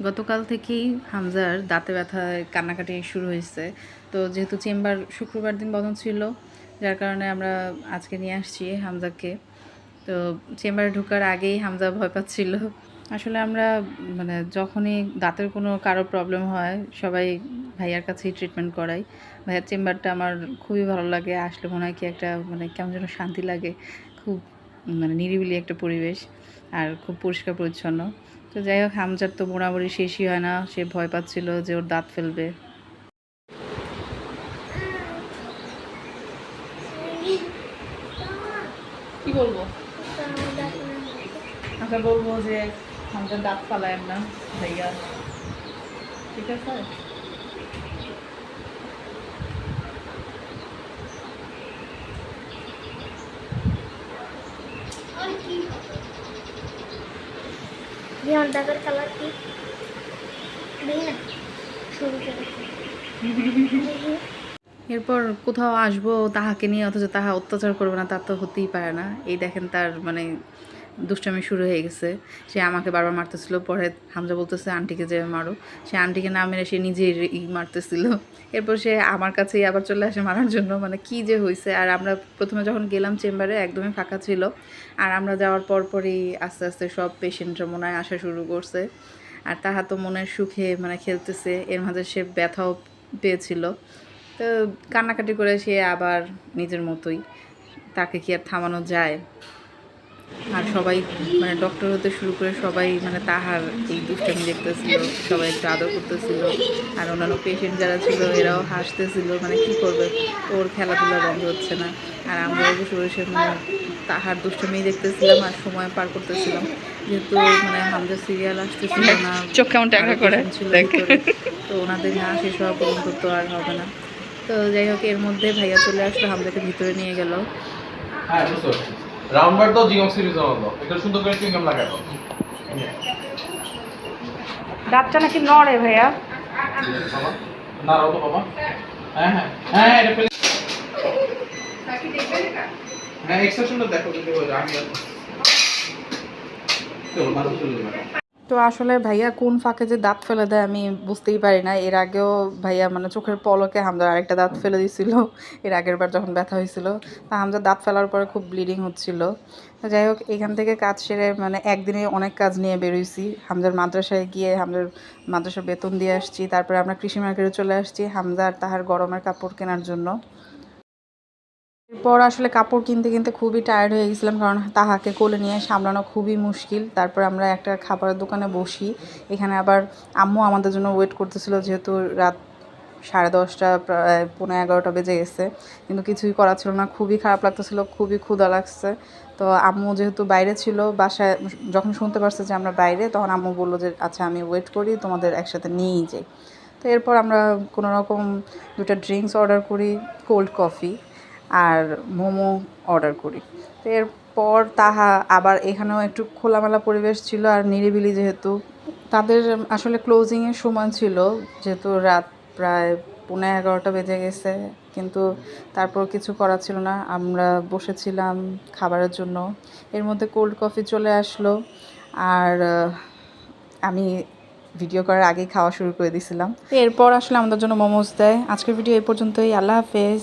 গতকাল থেকেই হামজার দাঁতে ব্যথায় কান্নাকাটি শুরু হয়েছে। তো যেহেতু চেম্বার শুক্রবার দিন বন্ধ ছিল, যার কারণে আমরা আজকে নিয়ে আসছি হামজাকে। তো চেম্বারে ঢোকার আগেই হামজা ভয় পাচ্ছিল। আসলে আমরা মানে যখনই দাঁতের কোনো কারো প্রবলেম হয় সবাই ভাইয়ার কাছেই ট্রিটমেন্ট করাই। ভাইয়ার চেম্বারটা আমার খুবই ভালো লাগে, আসলে মনে হয় কি একটা মানে কেমন যেন শান্তি লাগে। খুব মানে নিরিবিলি একটা পরিবেশ আর খুব পরিষ্কার পরিচ্ছন্ন। তো যাই হোক, হামজার তো মোটামুটি শেষই হয় না, সে ভয় পাচ্ছিল যে ওর দাঁত ফেলবে। কি বলবো? আচ্ছা, বলবো যে হামজার দাঁত ফালায় না ভাইয়া, ঠিক আছে? দাগের কালার কি দেখি না শুরু করে। এরপর কোথাও আসবো তাহাকে নিয়ে, অথচ তাহা অত্যাচার করবে না, তার তো হতেই পারে না। এই দেখেন তার মানে দুষ্টামি শুরু হয়ে গেছে। সে আমাকে বারবার মারতেছিল, পরে হামজা বলতেছে আন্টিকে যে মারো, সে আন্টিকে না মেরে সে নিজেই মারতেছিল। এরপর সে আমার কাছেই আবার চলে আসে মারার জন্য, মানে কি যে হয়েছে। আর আমরা প্রথমে যখন গেলাম চেম্বারে একদমই ফাঁকা ছিল, আর আমরা যাওয়ার পরপরই আস্তে আস্তে সব পেশেন্টরা মনে হয় আসা শুরু করছে। আর তাহা তো মনের সুখে মানে খেলতেছে, এর মাঝে সে ব্যথাও পেয়েছিল। তো কান্নাকাটি করে সে আবার নিজের মতোই, তাকে কি আর থামানো যায়? আর সবাই মানে ডক্টর হতে শুরু করে সবাই মানে তাহার এই দুষ্টামি দেখতেছিল, সবাই একটু আদর করতেছিল। আর অন্যান্য পেশেন্ট যারা ছিল এরাও হাসতেছিল, মানে কি করবে, ওর খেলাধুলা বন্ধ হচ্ছে না। আর আমরা বসে বসে মানে তাহার দুষ্টামি দেখতেছিলাম আর সময় পার করতেছিলাম। যেহেতু মানে হামজা সিরিয়াল আসতেছিল না, চোখ কেমন টাকা করে ছিল ভিতরে, তো ওনাদের না শেষ হওয়া পর্যন্ত তো আর হবে না। তো যাই হোক, এর মধ্যে ভাইয়া চলে আসলো, হামজাকে ভিতরে নিয়ে গেল। হ্যাঁ, বুঝতে পারছি। রাউন্ডার দাও, জিও সিরিজ দাও, এটা সুন্দর করে চুইংগাম লাগাই দাও। দাঁতটা নাকি নড়ে ভাইয়া। দাঁড়াও তো বাবা। হ্যাঁ হ্যাঁ হ্যাঁ, এটা ফেলে। হ্যাঁ, এক্সটেনশনটা দেখো যদি হয়ে যায়। আমি চলো মাথা চলে যাবে। তো আসলে ভাইয়া কোন ফাঁকে যে দাঁত ফেলে দেয় আমি বুঝতেই পারি না। এর আগেও ভাইয়া মানে চোখের পলকে হামজার আরেকটা দাঁত ফেলে দিয়েছিল এর আগের বার যখন ব্যথা হয়েছিল। তা হামজার দাঁত ফেলার পরে খুব ব্লিডিং হচ্ছিল। তো যাই হোক, এখান থেকে কাজ সেরে মানে একদিনে অনেক কাজ নিয়ে বেরোইছি। হামজার মাদ্রাসায় গিয়ে হামজার মাদ্রাসার বেতন দিয়ে আসছি, তারপরে আমরা কৃষি মার্কেটে চলে আসছি হামজা আর তাহার গরমের কাপড় কেনার জন্য। এরপর আসলে কাপড় কিনতে কিনতে খুবই টায়ার্ড হয়ে গেছিলাম, কারণ তাহাকে কোলে নিয়ে সামলানো খুবই মুশকিল। তারপর আমরা একটা খাবারের দোকানে বসি। এখানে আবার আম্মু আমাদের জন্য ওয়েট করতেছিল, যেহেতু রাত 10:30 প্রায় 11:30 বেজে গেছে, কিন্তু কিছুই করা ছিল না, খুবই খারাপ লাগতেছিল, খুবই ক্ষুধা লাগছে। তো আম্মু যেহেতু বাইরে ছিল, বাসায় যখন শুনতে পারছে যে আমরা বাইরে, তখন আম্মু বললো যে আচ্ছা আমি ওয়েট করি, তোমাদের একসাথে নিয়েই যাই। তো এরপর আমরা কোনোরকম 2টা ড্রিঙ্কস অর্ডার করি, কোল্ড কফি আর মোমো অর্ডার করি। তো এরপর তাহা আবার এখানেও একটু খোলামেলা পরিবেশ ছিল আর নিরিবিলি, যেহেতু তাদের আসলে ক্লোজিংয়ের সময় ছিল, যেহেতু রাত প্রায় 11:30 বেজে গেছে, কিন্তু তারপর কিছু করার ছিল না, আমরা বসেছিলাম খাবারের জন্য। এর মধ্যে কোল্ড কফি চলে আসলো, আর আমি ভিডিও করার আগেই খাওয়া শুরু করে দিয়েছিলাম। এরপর আসলে আমাদের জন্য মোমোজ দেয়। আজকের ভিডিও এই পর্যন্তই। আল্লাহ হাফেজ।